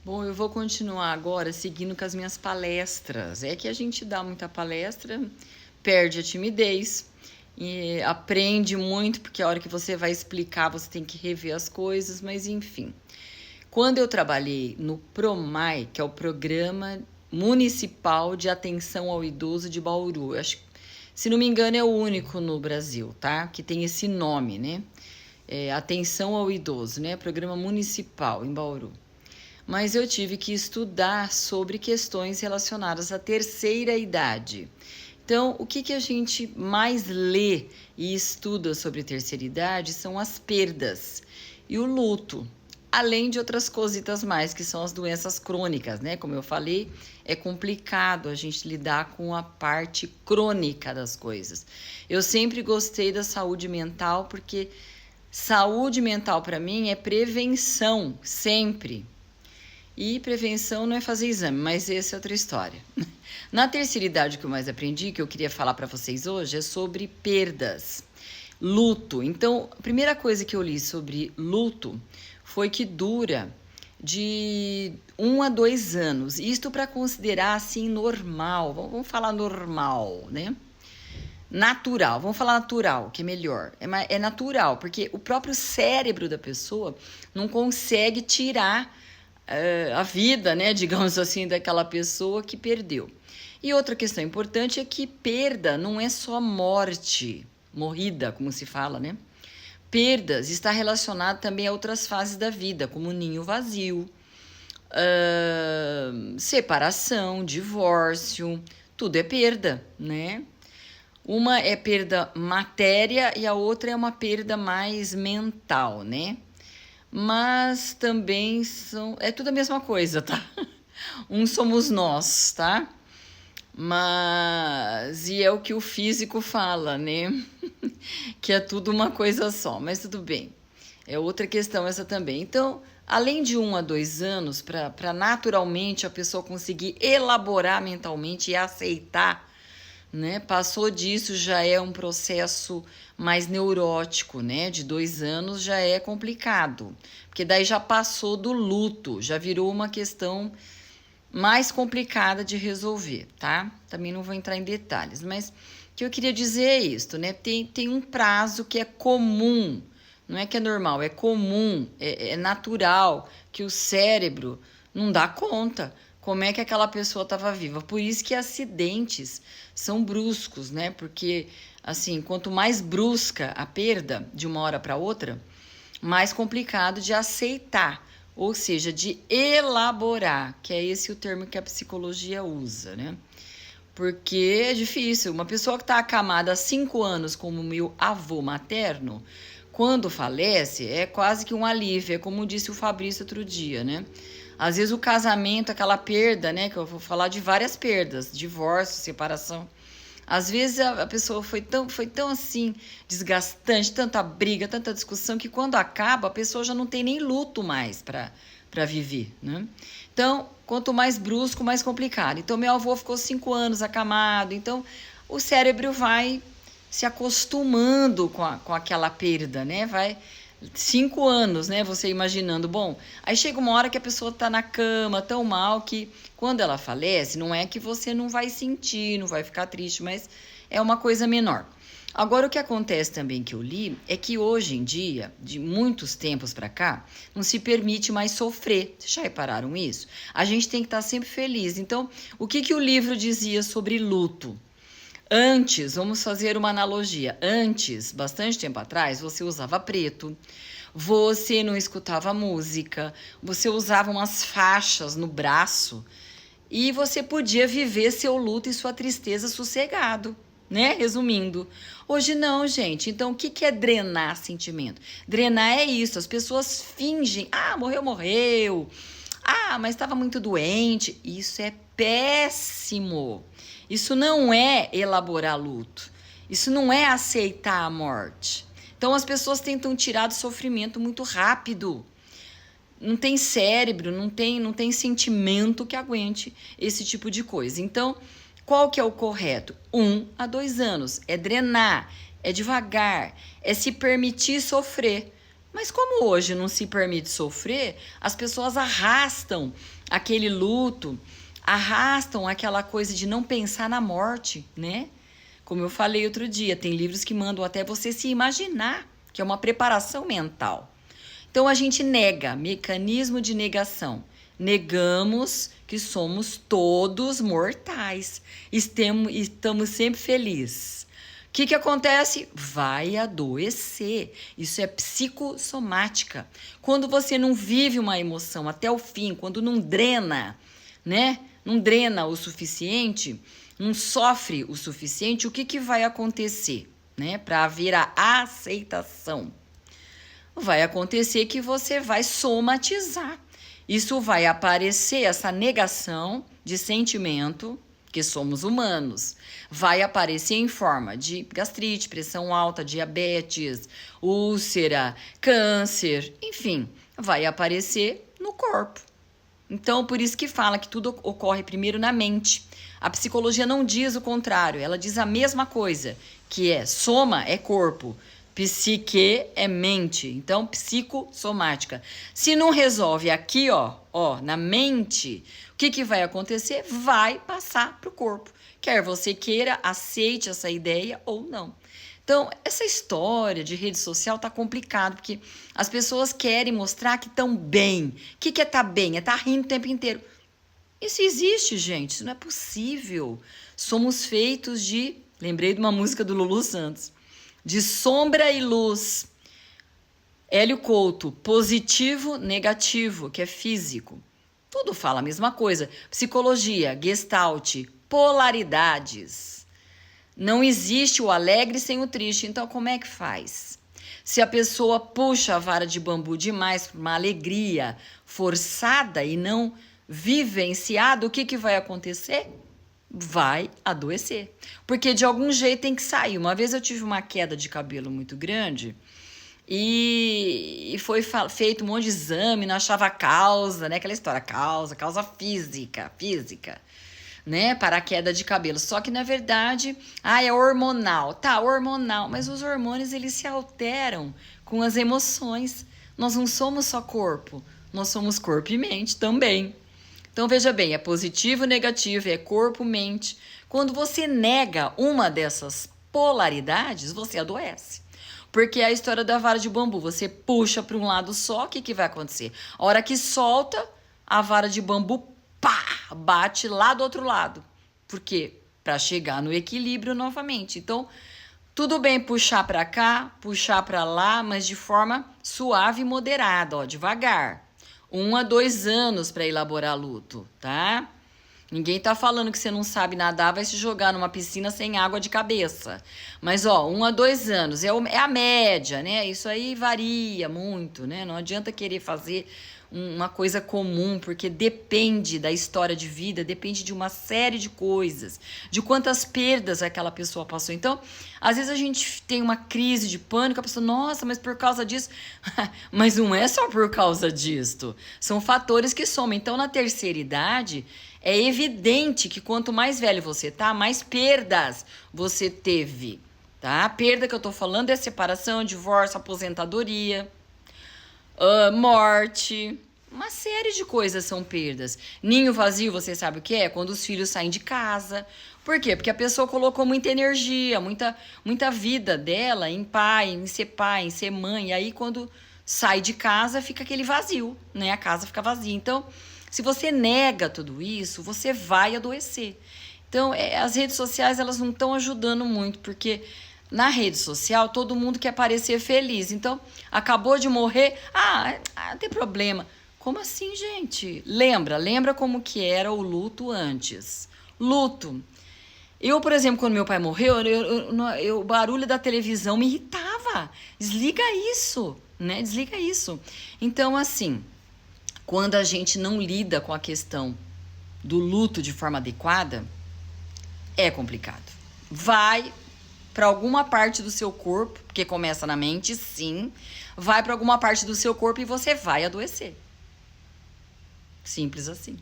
Bom, eu vou continuar agora seguindo com as minhas palestras. É que a gente dá muita palestra, perde a timidez e aprende muito, porque a hora que você vai explicar, você tem que rever as coisas, mas enfim. Quando eu trabalhei no PROMAI, que é o Programa Municipal de Atenção ao Idoso de Bauru, eu acho, se não me engano, é o único no Brasil, tá? Que tem esse nome, né? Atenção ao Idoso, né? Programa Municipal em Bauru. Mas eu tive que estudar sobre questões relacionadas à terceira idade. Então, o que a gente mais lê e estuda sobre terceira idade são as perdas e o luto, além de outras cositas mais, que são as doenças crônicas, né? Como eu falei, é complicado a gente lidar com a parte crônica das coisas. Eu sempre gostei da saúde mental, porque saúde mental para mim é prevenção, sempre. E prevenção não é fazer exame, mas essa é outra história. Na terceira idade, o que eu mais aprendi, que eu queria falar para vocês hoje, é sobre perdas, luto. Então, a primeira coisa que eu li sobre luto foi que dura de 1 a 2 anos. Isto para considerar assim normal. Vamos falar normal, né? Natural, vamos falar natural, que é melhor. É natural, porque o próprio cérebro da pessoa não consegue tirar a vida, né, digamos assim, daquela pessoa que perdeu. E outra questão importante é que perda não é só morte, morrida, como se fala, né? Perdas está relacionado também a outras fases da vida, como ninho vazio, separação, divórcio, tudo é perda, né? Uma é perda matéria e a outra é uma perda mais mental, né? Mas também é tudo a mesma coisa, tá? Um somos nós, tá? E é o que o físico fala, né? Que é tudo uma coisa só, mas tudo bem. É outra questão essa também. Então, além de 1 a 2 anos, para naturalmente a pessoa conseguir elaborar mentalmente e aceitar, né? Passou disso, já é um processo mais neurótico, né? De 2 anos já é complicado, porque daí já passou do luto, já virou uma questão mais complicada de resolver, tá? Também não vou entrar em detalhes, mas o que eu queria dizer é isto, né? Tem um prazo que é comum, não é que é normal, é comum, é natural que o cérebro não dá conta como é que aquela pessoa estava viva. Por isso que acidentes são bruscos, né? Porque, assim, quanto mais brusca a perda de uma hora para outra, mais complicado de aceitar, ou seja, de elaborar, que é esse o termo que a psicologia usa, né? Porque é difícil. Uma pessoa que está acamada há 5 anos, como o meu avô materno, quando falece, é quase que um alívio. É como disse o Fabrício outro dia, né? Às vezes o casamento, aquela perda, né? Que eu vou falar de várias perdas, divórcio, separação. Às vezes a pessoa foi tão assim, desgastante, tanta briga, tanta discussão, que quando acaba, a pessoa já não tem nem luto mais para viver, né? Então, quanto mais brusco, mais complicado. Então, meu avô ficou 5 anos acamado. Então, o cérebro vai se acostumando com aquela perda, né? Vai 5 anos, né? Você imaginando. Bom, aí chega uma hora que a pessoa tá na cama, tão mal, que quando ela falece, não é que você não vai sentir, não vai ficar triste, mas é uma coisa menor. Agora, o que acontece também que eu li é que hoje em dia, de muitos tempos para cá, não se permite mais sofrer. Vocês já repararam isso? A gente tem que estar sempre feliz. Então, o que o livro dizia sobre luto? Antes, vamos fazer uma analogia. Antes, bastante tempo atrás, você usava preto, você não escutava música, você usava umas faixas no braço e você podia viver seu luto e sua tristeza sossegado, né? Resumindo. Hoje não, gente. Então, o que é drenar sentimento? Drenar é isso. As pessoas fingem. Ah, morreu, morreu. Ah, mas estava muito doente. Isso é péssimo. Isso não é elaborar luto. Isso não é aceitar a morte. Então, as pessoas tentam tirar do sofrimento muito rápido. Não tem cérebro, não tem sentimento que aguente esse tipo de coisa. Então, qual que é o correto? 1 a 2 anos. É drenar, é devagar, é se permitir sofrer. Mas como hoje não se permite sofrer, as pessoas arrastam aquele luto, arrastam aquela coisa de não pensar na morte, né? Como eu falei outro dia, tem livros que mandam até você se imaginar, que é uma preparação mental. Então a gente nega, mecanismo de negação. Negamos que somos todos mortais. Estamos sempre felizes. O que acontece? Vai adoecer. Isso é psicossomática. Quando você não vive uma emoção até o fim, quando não drena, né? Não drena o suficiente, não sofre o suficiente, o que vai acontecer, né? Para haver a aceitação. Vai acontecer que você vai somatizar. Isso vai aparecer, essa negação de sentimento, que somos humanos, vai aparecer em forma de gastrite, pressão alta, diabetes, úlcera, câncer, enfim, vai aparecer no corpo. Então, por isso que fala que tudo ocorre primeiro na mente. A psicologia não diz o contrário, ela diz a mesma coisa, que é soma é corpo, psique é mente, então psicossomática. Se não resolve aqui, ó, na mente, o que vai acontecer? Vai passar para o corpo. Quer você queira, aceite essa ideia ou não. Então, essa história de rede social tá complicado, porque as pessoas querem mostrar que estão bem. O que é estar bem? É estar rindo o tempo inteiro. Isso existe, gente, isso não é possível. Somos feitos de, lembrei de uma música do Lulu Santos, de sombra e luz. Hélio Couto, positivo, negativo, que é físico. Tudo fala a mesma coisa. Psicologia, Gestalt, polaridades. Não existe o alegre sem o triste. Então, como é que faz? Se a pessoa puxa a vara de bambu demais para uma alegria forçada e não vivenciada, o que vai acontecer? Vai adoecer. Porque de algum jeito tem que sair. Uma vez eu tive uma queda de cabelo muito grande e foi feito um monte de exame, não achava causa, né? Aquela história, causa física, né? Para a queda de cabelo. Só que na verdade, é hormonal. Tá, hormonal, mas os hormônios eles se alteram com as emoções. Nós não somos só corpo, nós somos corpo e mente também. Então, veja bem, é positivo, negativo, é corpo, mente. Quando você nega uma dessas polaridades, você adoece. Porque é a história da vara de bambu. Você puxa para um lado só, o que vai acontecer? A hora que solta, a vara de bambu, bate lá do outro lado. Por quê? Para chegar no equilíbrio novamente. Então, tudo bem puxar para cá, puxar para lá, mas de forma suave e moderada, devagar. 1 a 2 anos para elaborar luto, tá? Ninguém tá falando que você não sabe nadar, vai se jogar numa piscina sem água de cabeça. Mas, 1 a 2 anos é a média, né? Isso aí varia muito, né? Não adianta querer fazer uma coisa comum, porque depende da história de vida, depende de uma série de coisas, de quantas perdas aquela pessoa passou. Então, às vezes a gente tem uma crise de pânico, a pessoa, nossa, mas por causa disso... Mas não é só por causa disto, são fatores que somam. Então, na terceira idade, é evidente que quanto mais velho você tá, mais perdas você teve, tá? A perda que eu tô falando é separação, divórcio, aposentadoria, morte, uma série de coisas são perdas. Ninho vazio, você sabe o que é? Quando os filhos saem de casa. Por quê? Porque a pessoa colocou muita energia, muita vida dela em pai, em ser mãe. E aí, quando sai de casa, fica aquele vazio, né? A casa fica vazia. Então, se você nega tudo isso, você vai adoecer. Então, as redes sociais, elas não estão ajudando muito, porque... Na rede social, todo mundo quer parecer feliz. Então, acabou de morrer. Não tem problema. Como assim, gente? Lembra como que era o luto antes. Luto. Eu, por exemplo, quando meu pai morreu, o barulho da televisão me irritava. Desliga isso, né? Desliga isso. Então, assim, quando a gente não lida com a questão do luto de forma adequada, é complicado. Vai para alguma parte do seu corpo, porque começa na mente, sim, vai para alguma parte do seu corpo e você vai adoecer. Simples assim.